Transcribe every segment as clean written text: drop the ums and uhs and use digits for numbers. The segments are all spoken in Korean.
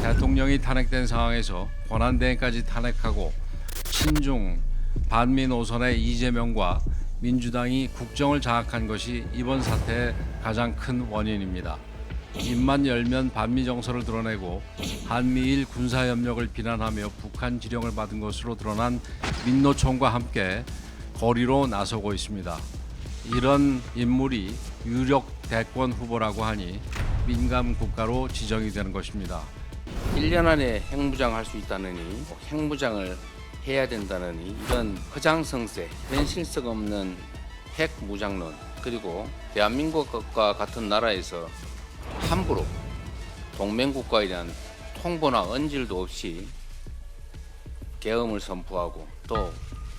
대통령이 탄핵된 상황에서 권한대행까지 탄핵하고 친중 반미 노선의 이재명과 민주당이 국정을 장악한 것이 이번 사태의 가장 큰 원인입니다. 입만 열면 반미 정서를 드러내고 한미일 군사협력을 비난하며 북한 지령을 받은 것으로 드러난 민노총과 함께 거리로 나서고 있습니다. 이런 인물이 유력 대권 후보라고 하니 민감 국가로 지정이 되는 것입니다. 1년 안에 핵무장 할 수 있다느니 핵무장을 해야 된다느니 이런 허장성세, 현실성 없는 핵무장론, 그리고 대한민국과 같은 나라에서 함부로 동맹국가에 대한 통보나 언질도 없이 계엄을 선포하고 또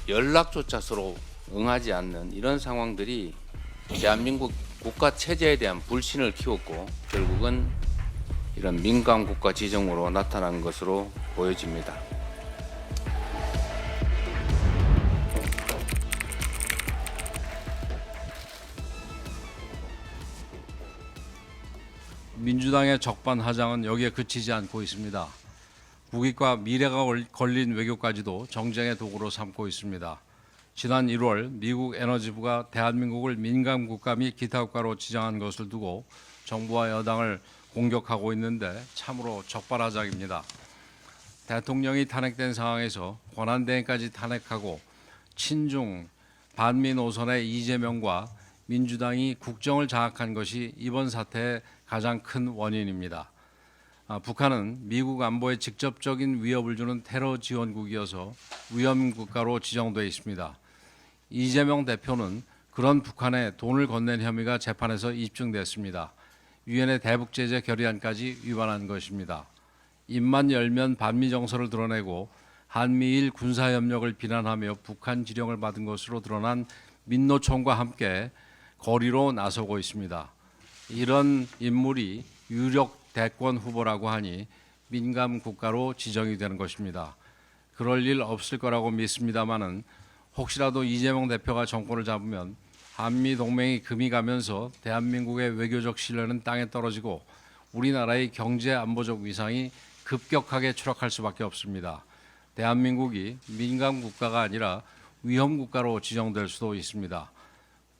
연락조차 서로 응하지 않는 이런 상황들이 대한민국 국가 체제에 대한 불신을 키웠고 결국은 이런 민감 국가 지정으로 나타난 것으로 보여집니다. 민주당의 적반하장은 여기에 그치지 않고 있습니다. 국익과 미래가 걸린 외교까지도 정쟁의 도구로 삼고 있습니다. 지난 1월 미국 에너지부가 대한민국을 민감 국가 및 기타 국가로 지정한 것을 두고 정부와 여당을 공격하고 있는데 참으로 적반하장입니다. 대통령이 탄핵된 상황에서 권한대행까지 탄핵하고 친중 반미 노선의 이재명과 민주당이 국정을 장악한 것이 이번 사태의 가장 큰 원인입니다. 북한은 미국 안보에 직접적인 위협을 주는 테러 지원국이어서 위험 국가로 지정돼 있습니다. 이재명 대표는 그런 북한에 돈을 건넨 혐의가 재판에서 입증됐습니다. 유엔의 대북 제재 결의안까지 위반한 것입니다. 입만 열면 반미 정서를 드러내고 한미일 군사협력을 비난하며 북한 지령을 받은 것으로 드러난 민노총과 함께 거리로 나서고 있습니다. 이런 인물이 유력 대권 후보라고 하니 민감 국가로 지정이 되는 것입니다. 그럴 일 없을 거라고 믿습니다마는 혹시라도 이재명 대표가 정권을 잡으면 한미 동맹이 금이 가면서 대한민국의 외교적 신뢰는 땅에 떨어지고 우리나라의 경제 안보적 위상이 급격하게 추락할 수밖에 없습니다. 대한민국이 민감 국가가 아니라 위험 국가로 지정될 수도 있습니다.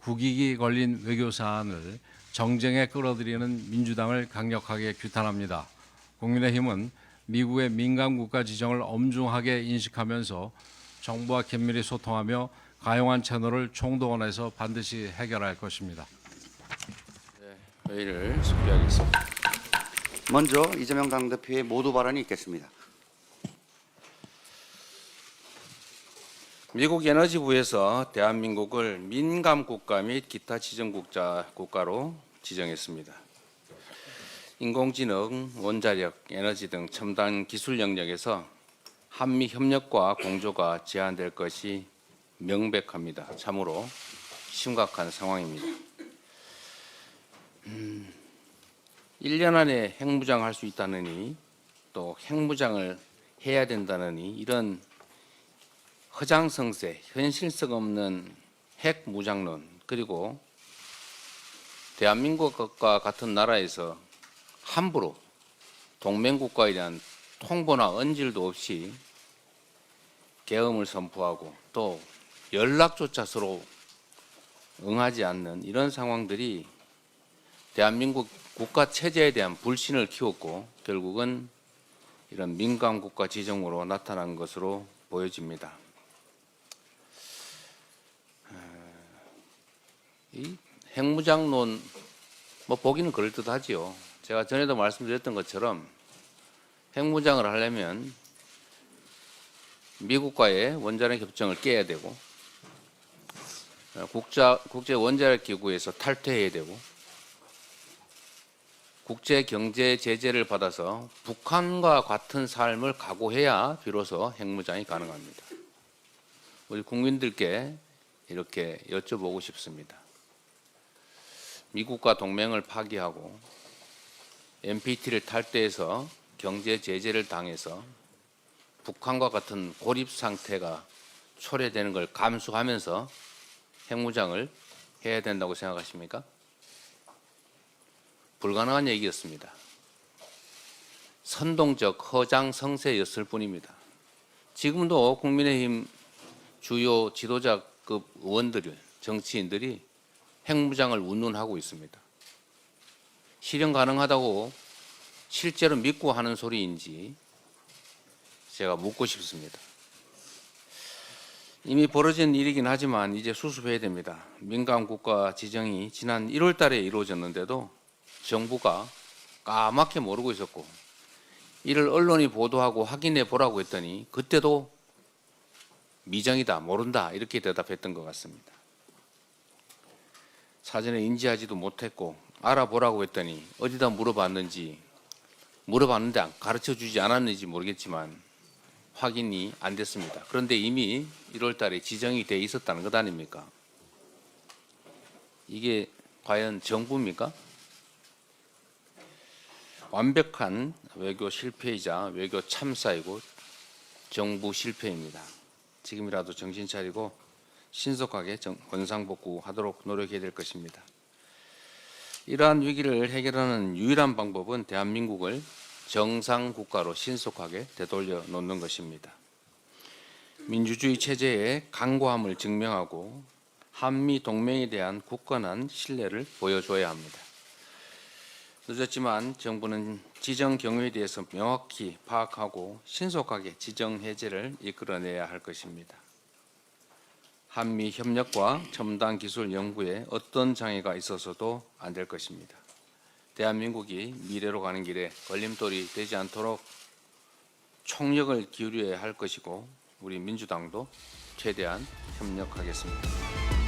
국익이 걸린 외교 사안을 정쟁에 끌어들이는 민주당을 강력하게 규탄합니다. 국민의힘은 미국의 민감 국가 지정을 엄중하게 인식하면서 정부와 긴밀히 소통하며 가용한 채널을 총동원해서 반드시 해결할 것입니다. 회의를 소개하겠습니다. 먼저 이재명 당대표의 모두 발언이 있겠습니다. 미국 에너지부에서 대한민국을 민감 국가 및 기타 지정 국가로 지정했습니다. 인공지능, 원자력, 에너지 등 첨단 기술 영역에서 한미 협력과 공조가 제한될 것이 명백합니다. 참으로 심각한 상황입니다. 1년 안에 핵무장 할 수 있다느니 또 핵무장을 해야 된다느니 이런 허장성세, 현실성 없는 핵무장론, 그리고 대한민국과 같은 나라에서 함부로 동맹국가에 대한 통보나 언질도 없이 계엄을 선포하고 또 연락조차 서로 응하지 않는 이런 상황들이 대한민국 국가 체제에 대한 불신을 키웠고 결국은 이런 민감 국가 지정으로 나타난 것으로 보여집니다. 이 핵무장론 보기는 그럴듯하지요. 제가 전에도 말씀드렸던 것처럼 핵무장을 하려면 미국과의 원자력 협정을 깨야 되고 국제 원자력 기구에서 탈퇴해야 되고 국제 경제 제재를 받아서 북한과 같은 삶을 각오해야 비로소 핵무장이 가능합니다. 우리 국민들께 이렇게 여쭤보고 싶습니다. 미국과 동맹을 파기하고 NPT를 탈퇴해서 경제 제재를 당해서 북한과 같은 고립 상태가 초래되는 걸 감수하면서 핵무장을 해야 된다고 생각하십니까? 불가능한 얘기였습니다. 선동적 허장성세였을 뿐입니다. 지금도 국민의힘 주요 지도자급 의원들, 정치인들이 핵무장을 운운하고 있습니다. 실현 가능하다고 실제로 믿고 하는 소리인지 제가 묻고 싶습니다. 이미 벌어진 일이긴 하지만 이제 수습해야 됩니다. 민간 국가 지정이 지난 1월 달에 이루어졌는데도 정부가 까맣게 모르고 있었고, 이를 언론이 보도하고 확인해 보라고 했더니 그때도 미정이다, 모른다 이렇게 대답했던 것 같습니다. 사전에 인지하지도 못했고 알아보라고 했더니 어디다 물어봤는데 가르쳐 주지 않았는지 모르겠지만 확인이 안 됐습니다. 그런데 이미 1월 달에 지정이 돼 있었다는 것 아닙니까? 이게 과연 정부입니까? 완벽한 외교 실패이자 외교 참사이고 정부 실패입니다. 지금이라도 정신 차리고 신속하게 원상복구하도록 노력해야 될 것입니다. 이러한 위기를 해결하는 유일한 방법은 대한민국을 정상국가로 신속하게 되돌려 놓는 것입니다. 민주주의 체제의 강고함을 증명하고 한미 동맹에 대한 굳건한 신뢰를 보여줘야 합니다. 늦었지만 정부는 지정 경위에 대해서 명확히 파악하고 신속하게 지정 해제를 이끌어내야 할 것입니다. 한미 협력과 첨단 기술 연구에 어떤 장애가 있어서도 안 될 것입니다. 대한민국이 미래로 가는 길에 걸림돌이 되지 않도록 총력을 기울여야 할 것이고, 우리 민주당도 최대한 협력하겠습니다.